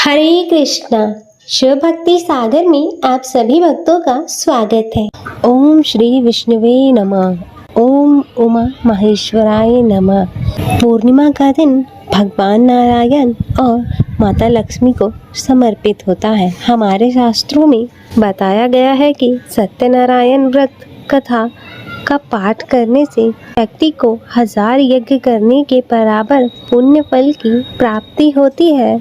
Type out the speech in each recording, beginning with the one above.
हरे कृष्णा। शिव भक्ति सागर में आप सभी भक्तों का स्वागत है। ओम श्री विष्णुवे नमः। ओम उमा महेश्वराय नमः। पूर्णिमा का दिन भगवान नारायण और माता लक्ष्मी को समर्पित होता है। हमारे शास्त्रों में बताया गया है कि सत्यनारायण व्रत कथा का पाठ करने से व्यक्ति को 1000 यज्ञ करने के बराबर पुण्य फल की प्राप्ति होती है।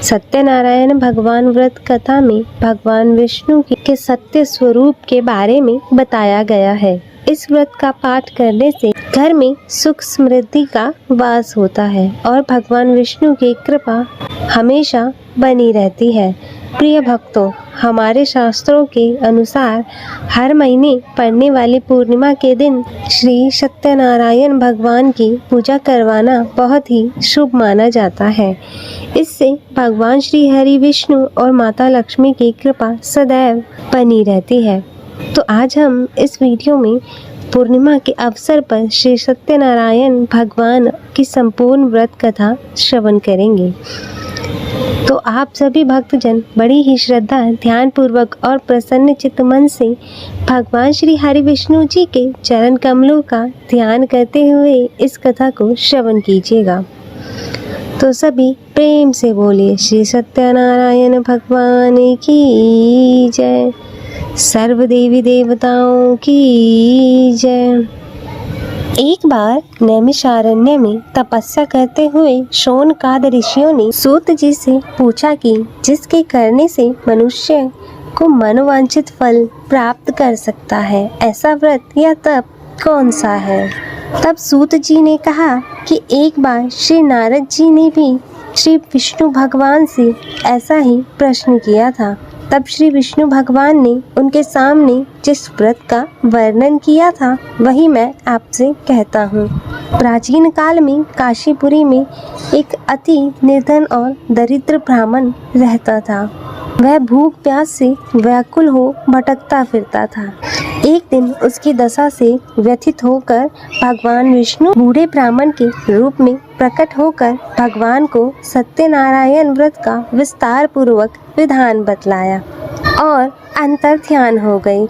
सत्यनारायण भगवान व्रत कथा में भगवान विष्णु के सत्य स्वरूप के बारे में बताया गया है। इस व्रत का पाठ करने से घर में सुख समृद्धि का वास होता है और भगवान विष्णु की कृपा हमेशा बनी रहती है। प्रिय भक्तों, हमारे शास्त्रों के अनुसार हर महीने पड़ने वाली पूर्णिमा के दिन श्री सत्यनारायण भगवान की पूजा करवाना बहुत ही शुभ माना जाता है। इससे भगवान श्री हरि विष्णु और माता लक्ष्मी की कृपा सदैव बनी रहती है। तो आज हम इस वीडियो में पूर्णिमा के अवसर पर श्री सत्यनारायण भगवान की संपूर्ण व्रत कथा श्रवण करेंगे। तो आप सभी भक्तजन बड़ी ही श्रद्धा, ध्यान पूर्वक और प्रसन्न चित्त मन से भगवान श्री हरि विष्णु जी के चरण कमलों का ध्यान करते हुए इस कथा को श्रवण कीजिएगा। तो सभी प्रेम से बोलिए श्री सत्यनारायण भगवान की जय, सर्व देवी देवताओं की जय। एक बार नैमिषारण्य में तपस्या करते हुए शौनकाद ऋषियों ने सूत जी से पूछा कि जिसके करने से मनुष्य को मनोवांछित फल प्राप्त कर सकता है, ऐसा व्रत या तप कौन सा है। तब सूत जी ने कहा कि एक बार श्री नारद जी ने भी श्री विष्णु भगवान से ऐसा ही प्रश्न किया था। तब श्री विष्णु भगवान ने उनके सामने जिस व्रत का वर्णन किया था वही मैं आपसे कहता हूँ। प्राचीन काल में काशीपुरी में एक अति निर्धन और दरिद्र ब्राह्मण रहता था। वह भूख प्यास से व्याकुल हो भटकता फिरता था। एक दिन उसकी दशा से व्यथित होकर भगवान विष्णु बूढ़े ब्राह्मण के रूप में प्रकट होकर भगवान को सत्यनारायण व्रत का विस्तार पूर्वक विधान बतलाया और अंतर ध्यान हो गई।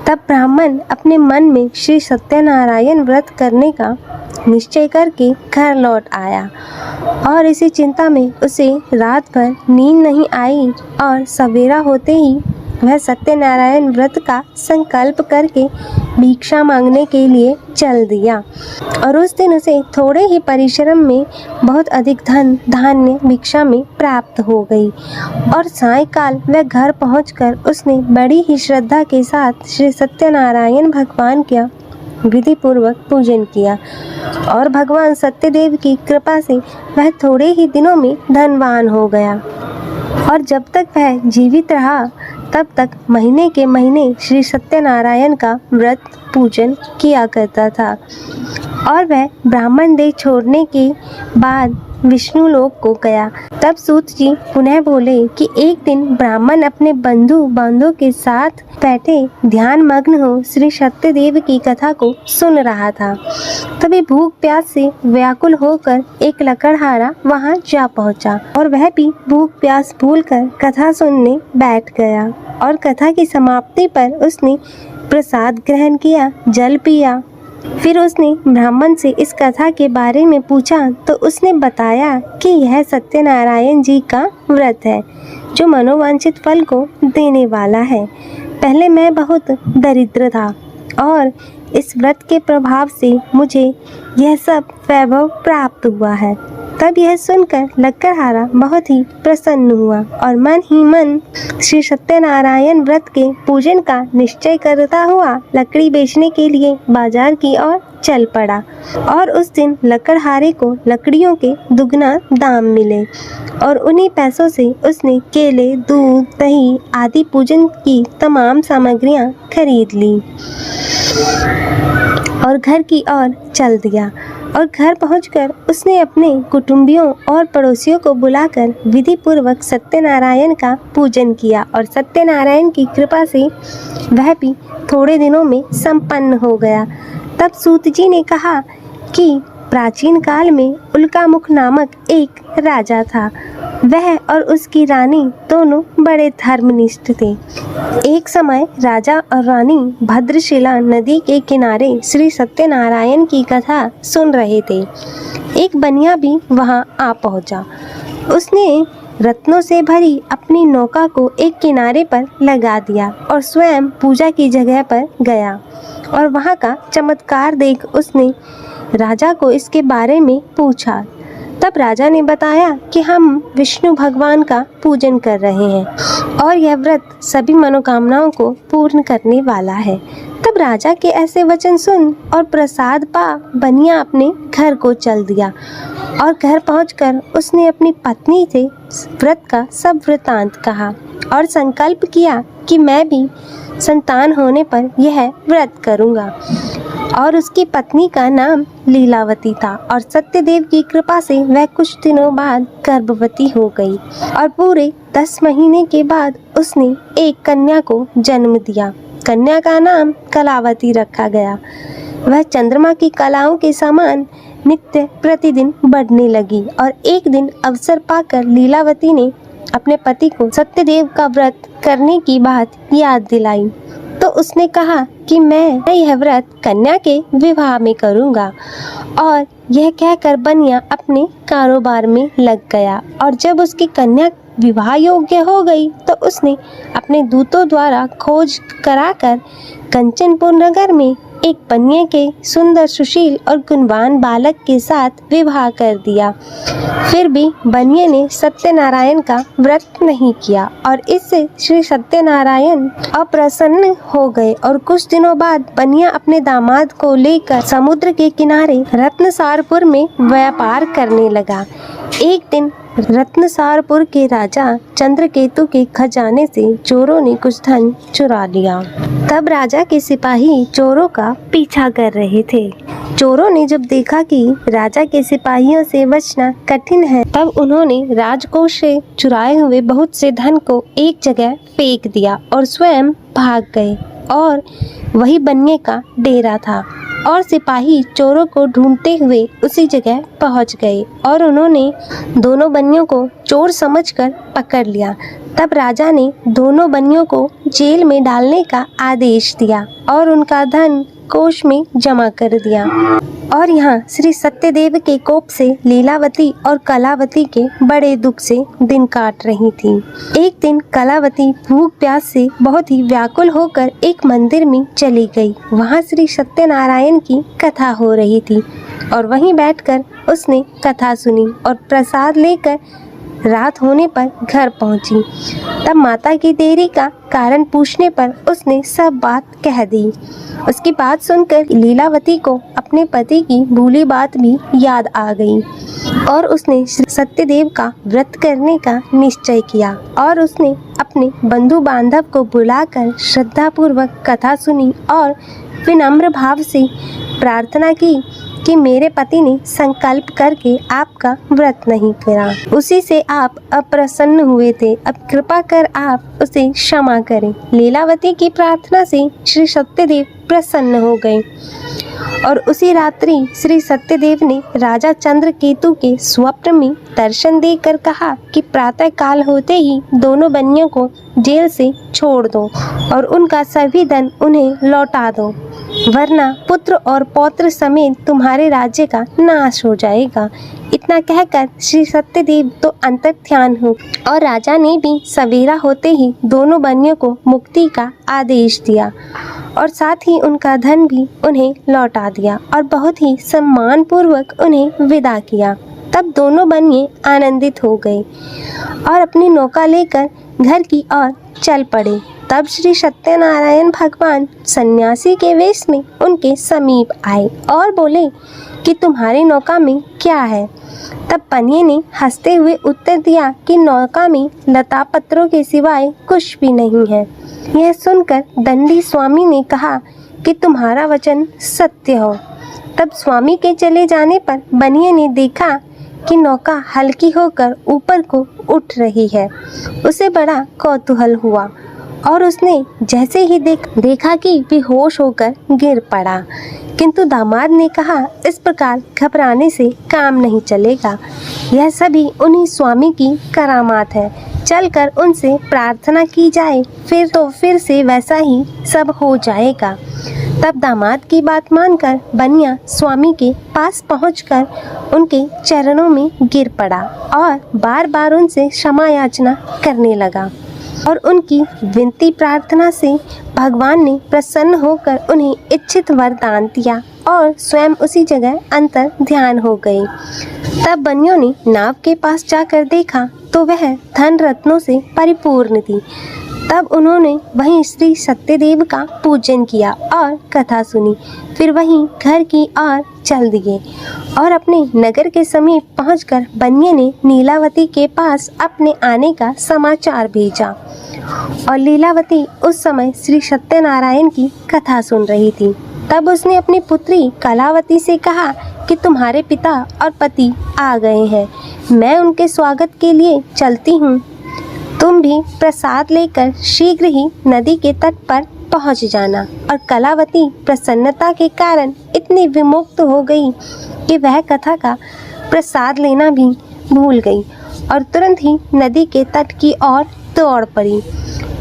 तब ब्राह्मण अपने मन में श्री सत्यनारायण व्रत करने का निश्चय करके घर लौट आया और इसी चिंता में उसे रात भर नींद नहीं आई और सवेरा होते ही वह सत्यनारायण व्रत का संकल्प करके भिक्षा मांगने के लिए चल दिया। और उस दिन उसे थोड़े ही परिश्रम में बहुत अधिक धन धान्य भिक्षा में प्राप्त हो गई और सायंकाल वह घर पहुंचकर उसने बड़ी ही श्रद्धा के साथ श्री सत्यनारायण भगवान का विधि पूर्वक पूजन किया और भगवान सत्यदेव की कृपा से वह थोड़े ही दिनों में धनवान हो गया। और जब तक वह जीवित रहा तब तक महीने के महीने श्री सत्यनारायण का व्रत पूजन किया करता था। और वह ब्राह्मण देह छोड़ने के बाद विष्णु लोक को गया। तब सूत जी पुनः बोले कि एक दिन ब्राह्मण अपने बंधु बांधवों के साथ बैठे ध्यान मग्न हो श्री सत्यदेव की कथा को सुन रहा था। तभी भूख प्यास से व्याकुल होकर एक लकड़हारा वहां जा पहुंचा और वह भी भूख प्यास भूलकर कथा सुनने बैठ गया। और कथा की समाप्ति पर उसने प्रसाद ग्रहण किया, जल पिया। फिर उसने ब्राह्मण से इस कथा के बारे में पूछा तो उसने बताया कि यह सत्यनारायण जी का व्रत है जो मनोवांछित फल को देने वाला है। पहले मैं बहुत दरिद्र था और इस व्रत के प्रभाव से मुझे यह सब वैभव प्राप्त हुआ है। तब यह सुनकर लकड़हारा बहुत ही प्रसन्न हुआ और मन ही मन श्री सत्यनारायण व्रत के पूजन का निश्चय करता हुआ लकड़ी बेचने के लिए बाजार की ओर चल पड़ा। और उस दिन लकड़हारे को लकड़ियों के दुगना दाम मिले और उन्हीं पैसों से उसने केले, दूध, दही आदि पूजन की तमाम सामग्रियां खरीद ली और घर की ओर चल दिया। और घर पहुंचकर उसने अपने कुटुंबियों और पड़ोसियों को बुलाकर विधि पूर्वक सत्यनारायण का पूजन किया और सत्यनारायण की कृपा से वह भी थोड़े दिनों में संपन्न हो गया। तब सूत जी ने कहा कि प्राचीन काल में उल्कामुख नामक एक राजा था वह और उसकी रानी दोनों बड़े धर्मनिष्ठ थे। एक समय राजा और रानी भद्रशिला नदी के किनारे श्री सत्यनारायण की कथा सुन रहे थे। एक बनिया भी वहां आ पहुंचा। उसने रत्नों से भरी अपनी नौका को एक किनारे पर लगा दिया और स्वयं पूजा की जगह पर गया और वहां का चमत्कार देख उसने राजा को इसके बारे में पूछा। तब राजा ने बताया कि हम विष्णु भगवान का पूजन कर रहे हैं और यह व्रत सभी मनोकामनाओं को पूर्ण करने वाला है। तब राजा के ऐसे वचन सुन और प्रसाद पा बनिया अपने घर को चल दिया और घर पहुंचकर उसने अपनी पत्नी से व्रत का सब वृतांत कहा और संकल्प किया कि मैं भी संतान होने पर यह व्रत करूंगा। और उसकी पत्नी का नाम लीलावती था और सत्यदेव की कृपा से वह कुछ दिनों बाद गर्भवती हो गई और पूरे 10 महीने के बाद उसने एक कन्या को जन्म दिया। कन्या का नाम कलावती रखा गया। वह चंद्रमा की कलाओं के समान नित्य प्रतिदिन बढ़ने लगी और एक दिन अवसर पाकर लीलावती ने अपने पति को सत्यदेव का व्रत करने की बात याद दिलाई। तो उसने कहा कि मैं यह व्रत कन्या के विवाह में करूंगा। और यह कहकर बनिया अपने कारोबार में लग गया और जब उसकी कन्या विवाह योग्य हो गई तो उसने अपने दूतों द्वारा खोज कराकर कंचनपुर नगर में एक बनिए के सुंदर सुशील और गुणवान बालक के साथ विवाह कर दिया। फिर भी बनिए ने सत्यनारायण का व्रत नहीं किया और इससे श्री सत्यनारायण अप्रसन्न हो गए और कुछ दिनों बाद बनिया अपने दामाद को लेकर समुद्र के किनारे रत्नसारपुर में व्यापार करने लगा। एक दिन रत्नसारपुर के राजा चंद्रकेतु के खजाने से चोरों ने कुछ धन चुरा लिया। तब राजा के सिपाही चोरों का पीछा कर रहे थे। चोरों ने जब देखा कि राजा के सिपाहियों से बचना कठिन है तब उन्होंने राजकोष से चुराए हुए बहुत से धन को एक जगह फेंक दिया और स्वयं भाग गए और वही बनिए का डेरा था और सिपाही चोरों को ढूंढते हुए उसी जगह पहुंच गए और उन्होंने दोनों बनियों को चोर समझकर पकड़ लिया। तब राजा ने दोनों बनियों को जेल में डालने का आदेश दिया और उनका धन कोष में जमा कर दिया। और यहाँ श्री सत्यदेव के कोप से लीलावती और कलावती के बड़े दुख से दिन काट रही थी। एक दिन कलावती भूख प्यास से बहुत ही व्याकुल होकर एक मंदिर में चली गई। वहाँ श्री सत्यनारायण की कथा हो रही थी और वहीं बैठकर उसने कथा सुनी और प्रसाद लेकर रात होने पर घर पहुंची। तब माता की देरी का कारण पूछने पर उसने सब बात कह दी। उसकी बात सुनकर लीलावती को अपने पति की भूली बात भी याद आ गई और उसने सत्यदेव का व्रत करने का निश्चय किया और उसने अपने बंधु बांधव को बुलाकर श्रद्धापूर्वक कथा सुनी और विनम्र भाव से प्रार्थना की कि मेरे पति ने संकल्प करके आपका व्रत नहीं करा, उसी से आप अप्रसन्न हुए थे। अब कृपा कर आप उसे क्षमा करें। लीलावती की प्रार्थना से श्री सत्यदेव प्रसन्न हो गए और उसी रात्रि श्री सत्यदेव ने राजा चंद्रकेतु के स्वप्न में दर्शन देकर कहा कि प्रातः काल होते ही दोनों बनियों को जेल से छोड़ दो और उनका सभी धन उन्हें लौटा दो, वरना पुत्र और पौत्र समेत तुम्हारे राज्य का नाश हो जाएगा। इतना कहकर श्री सत्यदेव तो अंतर्ध्यान हो और राजा ने भी सवेरा होते ही दोनों बनियों को मुक्ति का आदेश दिया और साथ ही उनका धन भी उन्हें लौटा दिया और बहुत ही सम्मान पूर्वक उन्हें विदा किया। तब दोनों बनिए आनंदित हो गए और अपनी नौका लेकर घर की ओर चल पड़े। तब श्री सत्यनारायण भगवान सन्यासी के वेश में उनके समीप आए और बोले कि तुम्हारी नौका में क्या है। तब बनिए ने हंसते हुए उत्तर दिया कि नौका में लता पत्रों के सिवाय कुछ भी नहीं है। यह सुनकर दंडी स्वामी ने कहा कि तुम्हारा वचन सत्य हो। तब स्वामी के चले जाने पर बनिए ने देखा कि नौका हल्की होकर ऊपर को उठ रही है। उसे बड़ा कौतूहल हुआ और उसने जैसे ही देखा कि बेहोश होकर गिर पड़ा। किंतु दामाद ने कहा, इस प्रकार घबराने से काम नहीं चलेगा। यह सभी उन्हीं स्वामी की करामात है। चलकर उनसे प्रार्थना की जाए, फिर से वैसा ही सब हो जाएगा। तब दामाद की बात मानकर बनिया स्वामी के पास पहुंचकर उनके चरणों में गिर पड़ा और बार बार उनसे क्षमा याचना करने लगा। और उनकी विनती प्रार्थना से भगवान ने प्रसन्न होकर उन्हें इच्छित वरदान दिया और स्वयं उसी जगह अंतर ध्यान हो गए। तब बनियों ने नाव के पास जाकर देखा तो वह धन रत्नों से परिपूर्ण थी। तब उन्होंने वहीं श्री सत्यदेव का पूजन किया और कथा सुनी। फिर वहीं घर की ओर चल दिए और अपने नगर के समीप पहुंचकर बनिए ने लीलावती के पास अपने आने का समाचार भेजा। और लीलावती उस समय श्री सत्यनारायण की कथा सुन रही थी। तब उसने अपनी पुत्री कलावती से कहा कि तुम्हारे पिता और पति आ गए हैं, मैं उनके स्वागत के लिए चलती हूँ। तुम भी प्रसाद लेकर शीघ्र ही नदी के तट पर पहुँच जाना। और कलावती प्रसन्नता के कारण इतनी विमुक्त हो गई कि वह कथा का प्रसाद लेना भी भूल गई और तुरंत ही नदी के तट की ओर दौड़ पड़ी।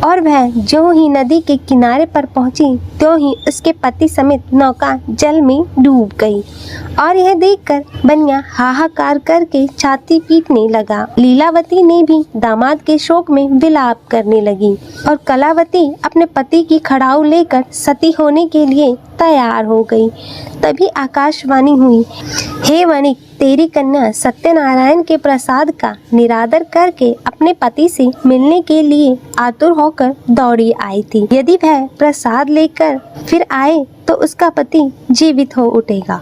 और वह जो ही नदी के किनारे पर पहुंची त्यों ही उसके पति समेत नौका जल में डूब गई। और यह देखकर बनिया हाहाकार करके छाती पीटने लगा। लीलावती ने भी दामाद के शोक में विलाप करने लगी और कलावती अपने पति की खड़ाऊ लेकर सती होने के लिए तैयार हो गई। तभी आकाशवाणी हुई, हे वणिक, तेरी कन्या सत्यनारायण के प्रसाद का निरादर करके अपने पति से मिलने के लिए आतुर होकर दौड़ी आई थी। यदि वह प्रसाद लेकर फिर आए तो उसका पति जीवित हो उठेगा।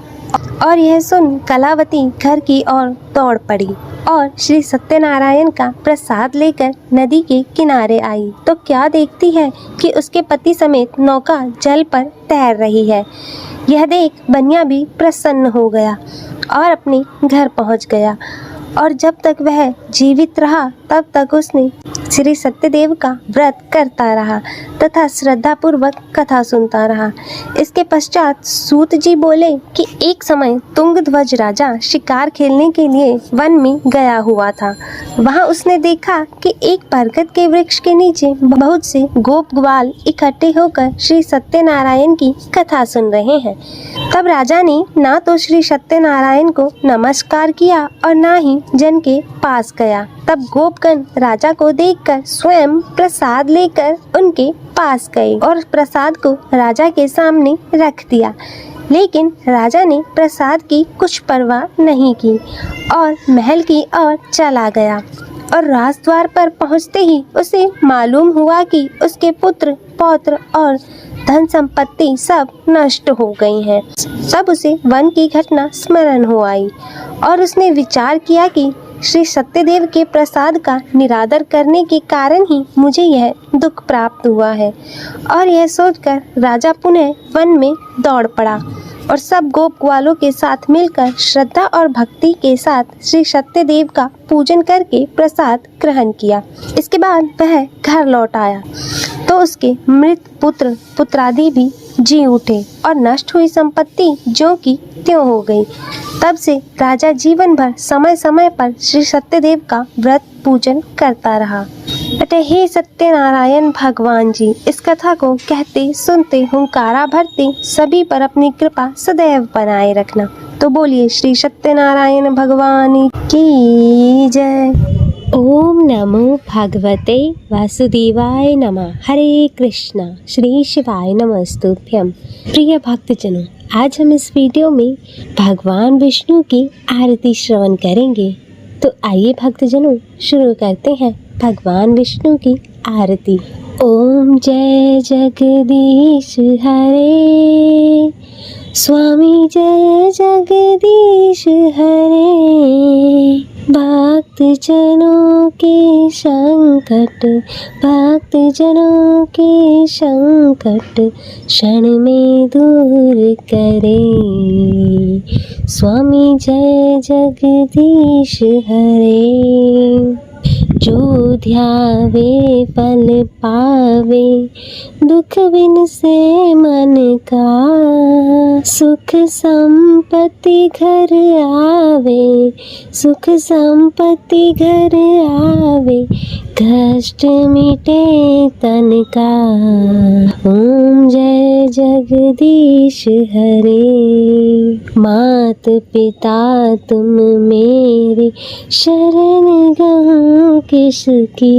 और यह सुन कलावती घर की ओर दौड़ पड़ी और श्री सत्यनारायण का प्रसाद लेकर नदी के किनारे आई तो क्या देखती है कि उसके पति समेत नौका जल पर तैर रही है। यह देख बनिया भी प्रसन्न हो गया और अपने घर पहुंच गया। और जब तक वह जीवित रहा तब तक उसने श्री सत्यदेव का व्रत करता रहा तथा श्रद्धा पूर्वक कथा सुनता रहा। इसके पश्चात सूत जी बोले कि एक समय तुंगध्वज राजा शिकार खेलने के लिए वन में गया हुआ था। वहां उसने देखा कि एक बरगद के वृक्ष के नीचे बहुत से गोप ग्वाल इकट्ठे होकर श्री सत्यनारायण की कथा सुन रहे हैं। तब राजा ने ना तो श्री सत्यनारायण को नमस्कार किया और ना ही जन के पास गया। तब गोपगण राजा को देखकर स्वयं प्रसाद लेकर उनके पास गए और प्रसाद को राजा के सामने रख दिया। लेकिन राजा ने प्रसाद की कुछ परवाह नहीं की और महल की ओर चला गया। और राजद्वार पर पहुंचते ही उसे मालूम हुआ कि उसके पुत्र पौत्र और धन संपत्ति सब नष्ट हो गई हैं। तब उसे वन की घटना स्मरण हो आई और उसने विचार किया कि श्री सत्यदेव के प्रसाद का निरादर करने के कारण ही मुझे यह दुख प्राप्त हुआ है। और यह सोचकर राजा पुनः वन में दौड़ पड़ा और सब गोप ग्वालों के साथ मिलकर श्रद्धा और भक्ति के साथ श्री सत्यदेव का पूजन करके प्रसाद ग्रहण किया। इसके बाद वह घर लौट आया तो उसके मृत पुत्र पुत्रादि भी जी उठे और नष्ट हुई संपत्ति जो की त्यों हो गई। तब से राजा जीवन भर समय समय पर श्री सत्यदेव का व्रत पूजन करता रहा। अतः हे सत्यनारायण भगवान जी, इस कथा को कहते सुनते हुंकारा भरते सभी पर अपनी कृपा सदैव बनाए रखना। तो बोलिए श्री सत्यनारायण भगवान की जय। ओम नमो भगवते वासुदेवाय नमः। हरे कृष्णा श्री शिवाय नमस्तुभ्यम। प्रिय भक्तजनों, आज हम इस वीडियो में भगवान विष्णु की आरती श्रवण करेंगे। तो आइए भक्तजनों शुरू करते हैं भगवान विष्णु की आरती। ओम जय जगदीश हरे, स्वामी जय जगदीश हरे। भक्त जनों के संकट, भक्त जनों के संकट क्षण में दूर करे। स्वामी जय जगदीश हरे। जो ध्यावे फल पावे, दुख बिन से मन का। सुख संपत्ति घर आवे, सुख संपत्ति घर आवे, कष्ट मिटे तन का। ओम जय जगदीश हरे। मात पिता तुम मेरे, शरण गहूँ किसकी।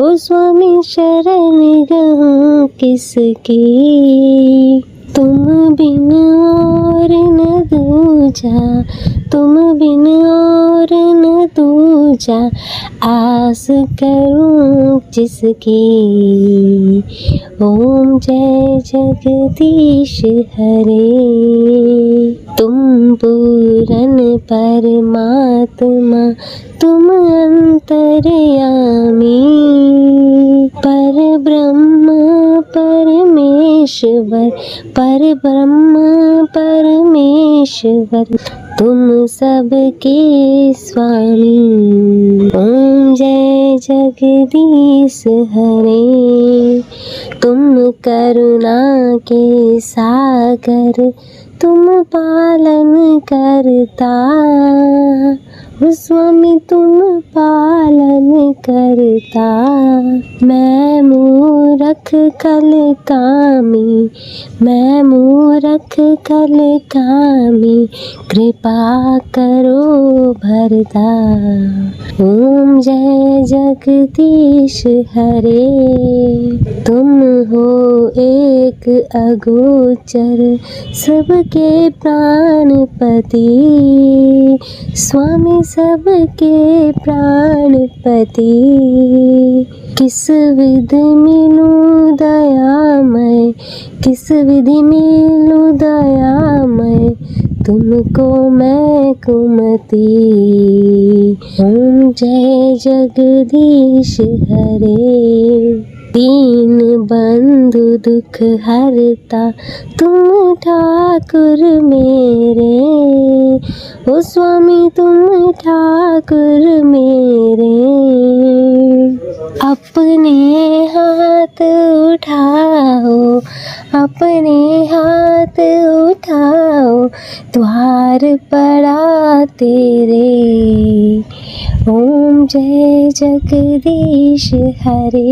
ओ स्वामी शरण गहूँ किसकी। तुम बिन और न दूजा, तुम बिन और न दूजा, आस करूं जिसकी। ओम जय जगदीश हरे। तुम पूरन परमात्मा, तुम अंतर्यामी, पर ब्रह्म परमेश्वर, पर ब्रह्म परमेश्वर, तुम सबके स्वामी। ओम जय जगदीश हरे। तुम करुणा के सागर, तुम पालन करता। ओ स्वामी तुम पालन करता। मैं मूरख कल कामी, मैं मूरख कल कामी, कृपा करो भरता। ओम जय जगदीश हरे। तुम हो एक अगोचर, सबके प्राणपति, स्वामी सबके प्राणपति। किस विधि मिलूं दयामय, किस विधि मिलूं दयामय, तुमको मैं कुमति। ओम जय जगदीश हरे। दीन बंधु दुख हरता, तुम ठाकुर मेरे। ओ स्वामी तुम ठाकुर मेरे। अपने हाथ उठाओ, अपने हाथ उठाओ, द्वार पड़ा तेरे। ओम जय जगदीश हरे।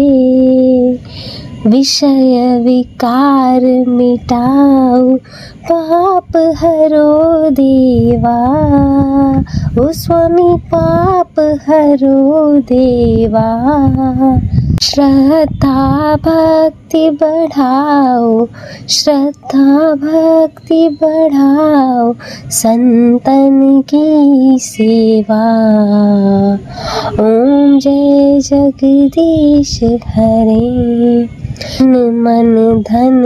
विषय विकार मिटाओ, पाप हरो देवा। ओ स्वामी पाप हरो देवा। श्रद्धा भक्ति बढ़ाओ, श्रद्धा भक्ति बढ़ाओ, संतन की सेवा। ओम जय जगदीश हरे। मन धन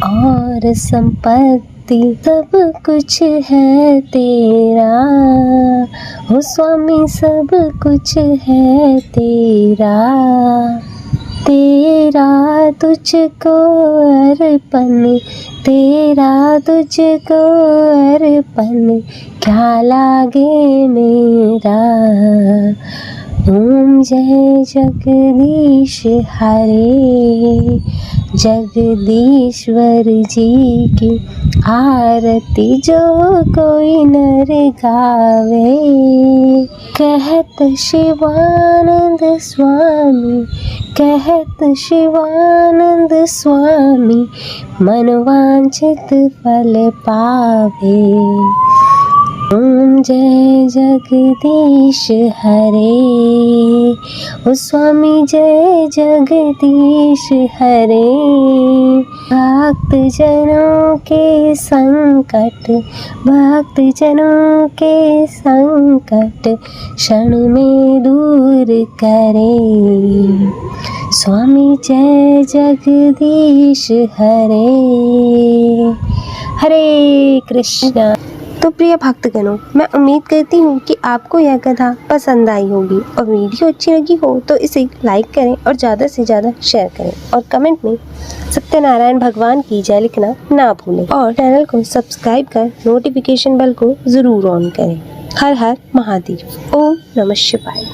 और संपत्ति सब कुछ है तेरा। ओ स्वामी सब कुछ है तेरा। तेरा तुझको अर्पण, तेरा तुझको अर्पण, क्या लागे मेरा। ओम जय जगदीश हरे। जगदीश्वर जी की आरती जो कोई नर गावे। कहत शिवानंद स्वामी, कहत शिवानंद स्वामी, मनोवांछित फल पावे। ओम जय जगदीश हरे। ओ स्वामी जय जगदीश हरे। भक्त जनों के संकट, भक्त जनों के संकट, क्षण में दूर करे। स्वामी जय जगदीश हरे। हरे कृष्णा। तो प्रिय भक्तगणों, मैं उम्मीद करती हूँ कि आपको यह कथा पसंद आई होगी और वीडियो अच्छी लगी हो तो इसे लाइक करें और ज़्यादा से ज़्यादा शेयर करें और कमेंट में सत्यनारायण भगवान की जय लिखना ना भूलें और चैनल को सब्सक्राइब कर नोटिफिकेशन बेल को ज़रूर ऑन करें। हर हर महादेव। ओम नमः शिवाय।